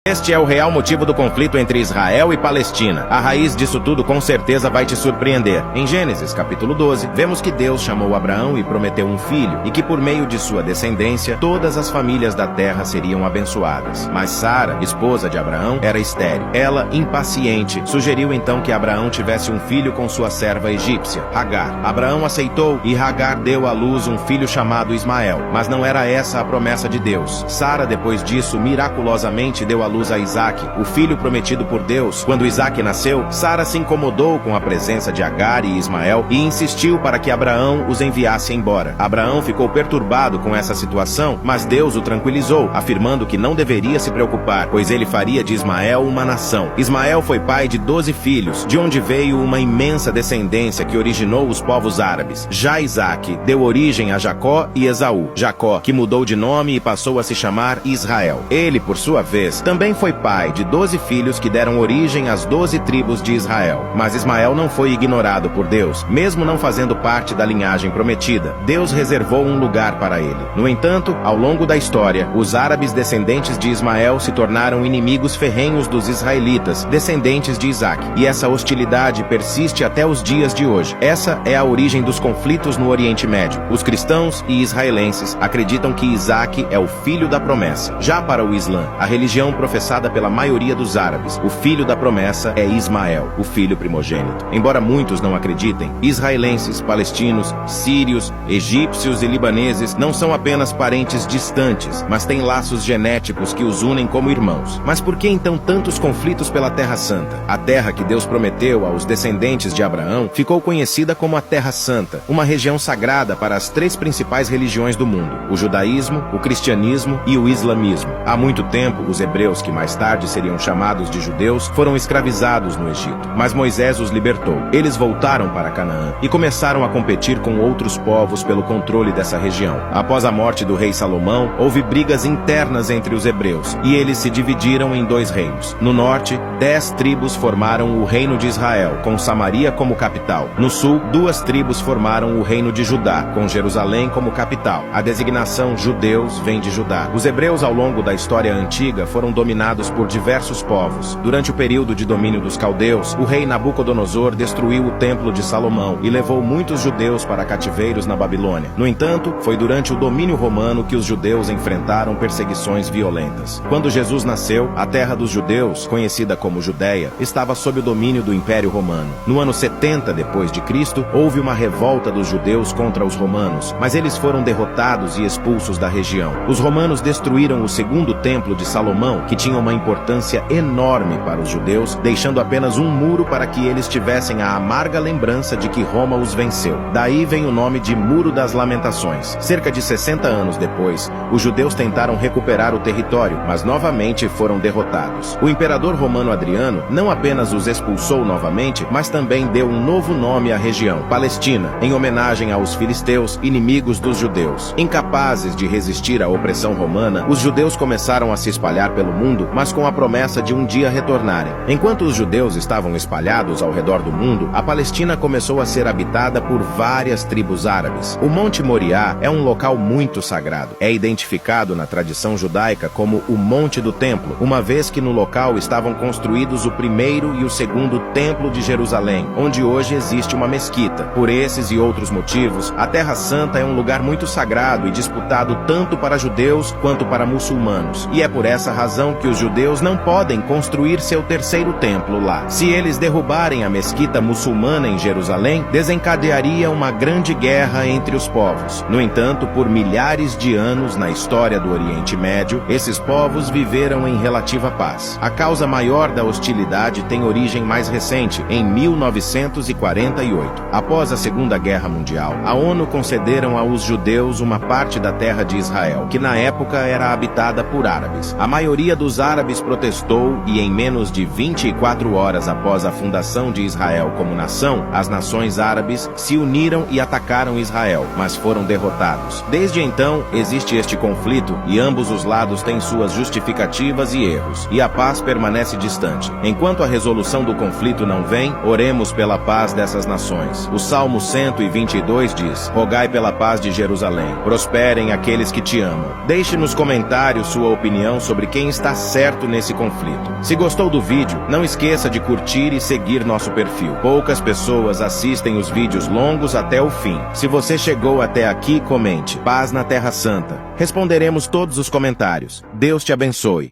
Este é o real motivo do conflito entre Israel e Palestina. A raiz disso tudo com certeza vai te surpreender. Em Gênesis, capítulo 12, vemos que Deus chamou Abraão e prometeu um filho, e que por meio de sua descendência, todas as famílias da terra seriam abençoadas. Mas Sara, esposa de Abraão, era estéril. Ela, impaciente, sugeriu então que Abraão tivesse um filho com sua serva egípcia, Hagar. Abraão aceitou e Hagar deu à luz um filho chamado Ismael. Mas não era essa a promessa de Deus. Sara, depois disso, miraculosamente deu à luz a Isaque, o filho prometido por Deus. Quando Isaque nasceu, Sara se incomodou com a presença de Hagar e Ismael e insistiu para que Abraão os enviasse embora. Abraão ficou perturbado com essa situação, mas Deus o tranquilizou, afirmando que não deveria se preocupar, pois ele faria de Ismael uma nação. Ismael foi pai de 12 filhos, de onde veio uma imensa descendência que originou os povos árabes. Já Isaque deu origem a Jacó e Esaú. Jacó, que mudou de nome e passou a se chamar Israel. Ele, por sua vez, também foi pai de 12 filhos que deram origem às 12 tribos de Israel. Mas Ismael não foi ignorado por Deus, mesmo não fazendo parte da linhagem prometida. Deus reservou um lugar para ele. No entanto, ao longo da história, os árabes descendentes de Ismael se tornaram inimigos ferrenhos dos israelitas, descendentes de Isaque. E essa hostilidade persiste até os dias de hoje. Essa é a origem dos conflitos no Oriente Médio. Os cristãos e israelenses acreditam que Isaque é o filho da promessa. Já para o Islã, a religião professada pela maioria dos árabes, o filho da promessa é Ismael, o filho primogênito. Embora muitos não acreditem, israelenses, palestinos, sírios, egípcios e libaneses não são apenas parentes distantes, mas têm laços genéticos que os unem como irmãos. Mas por que então tantos conflitos pela Terra Santa? A terra que Deus prometeu aos descendentes de Abraão ficou conhecida como a Terra Santa, uma região sagrada para as 3 principais religiões do mundo: o judaísmo, o cristianismo e o islamismo. Há muito tempo, os hebreus, que mais tarde seriam chamados de judeus, foram escravizados no Egito. Mas Moisés os libertou. Eles voltaram para Canaã e começaram a competir com outros povos pelo controle dessa região. Após a morte do rei Salomão, houve brigas internas entre os hebreus, e eles se dividiram em 2 reinos. No norte, 10 tribos formaram o reino de Israel, com Samaria como capital. No sul, 2 tribos formaram o reino de Judá, com Jerusalém como capital. A designação judeus vem de Judá. Os hebreus, ao longo da história antiga, foram dominados por diversos povos. Durante o período de domínio dos caldeus, o rei Nabucodonosor destruiu o templo de Salomão e levou muitos judeus para cativeiros na Babilônia. No entanto, foi durante o domínio romano que os judeus enfrentaram perseguições violentas. Quando Jesus nasceu, a terra dos judeus, conhecida como Judéia, estava sob o domínio do Império Romano. No ano 70 depois de Cristo, houve uma revolta dos judeus contra os romanos, mas eles foram derrotados e expulsos da região. Os romanos destruíram o segundo templo de Salomão, que tinha uma importância enorme para os judeus, deixando apenas um muro para que eles tivessem a amarga lembrança de que Roma os venceu. Daí vem o nome de Muro das Lamentações. Cerca de 60 anos depois, os judeus tentaram recuperar o território, mas novamente foram derrotados. O imperador romano Adriano não apenas os expulsou novamente, mas também deu um novo nome à região, Palestina, em homenagem aos filisteus, inimigos dos judeus. Incapazes de resistir à opressão romana, os judeus começaram a se espalhar pelo mundo, mas com a promessa de um dia retornarem. Enquanto os judeus estavam espalhados ao redor do mundo, a Palestina começou a ser habitada por várias tribos árabes. O Monte Moriá é um local muito sagrado. É identificado na tradição judaica como o Monte do Templo, uma vez que no local estavam construídos o primeiro e o segundo Templo de Jerusalém, onde hoje existe uma mesquita. Por esses e outros motivos, a Terra Santa é um lugar muito sagrado e disputado tanto para judeus quanto para muçulmanos. E é por essa razão que os judeus não podem construir seu terceiro templo lá. Se eles derrubarem a mesquita muçulmana em Jerusalém, desencadearia uma grande guerra entre os povos. No entanto, por milhares de anos na história do Oriente Médio, esses povos viveram em relativa paz. A causa maior da hostilidade tem origem mais recente, em 1948. Após a Segunda Guerra Mundial, a ONU concederam aos judeus uma parte da terra de Israel, que na época era habitada por árabes. A maioria dos árabes protestou e em menos de 24 horas após a fundação de Israel como nação, as nações árabes se uniram e atacaram Israel, mas foram derrotados. Desde então, existe este conflito e ambos os lados têm suas justificativas e erros, e a paz permanece distante. Enquanto a resolução do conflito não vem, oremos pela paz dessas nações. O Salmo 122 diz: rogai pela paz de Jerusalém, prosperem aqueles que te amam. Deixe nos comentários sua opinião sobre quem está está certo nesse conflito. Se gostou do vídeo, não esqueça de curtir e seguir nosso perfil. Poucas pessoas assistem os vídeos longos até o fim. Se você chegou até aqui, comente. Paz na Terra Santa. Responderemos todos os comentários. Deus te abençoe.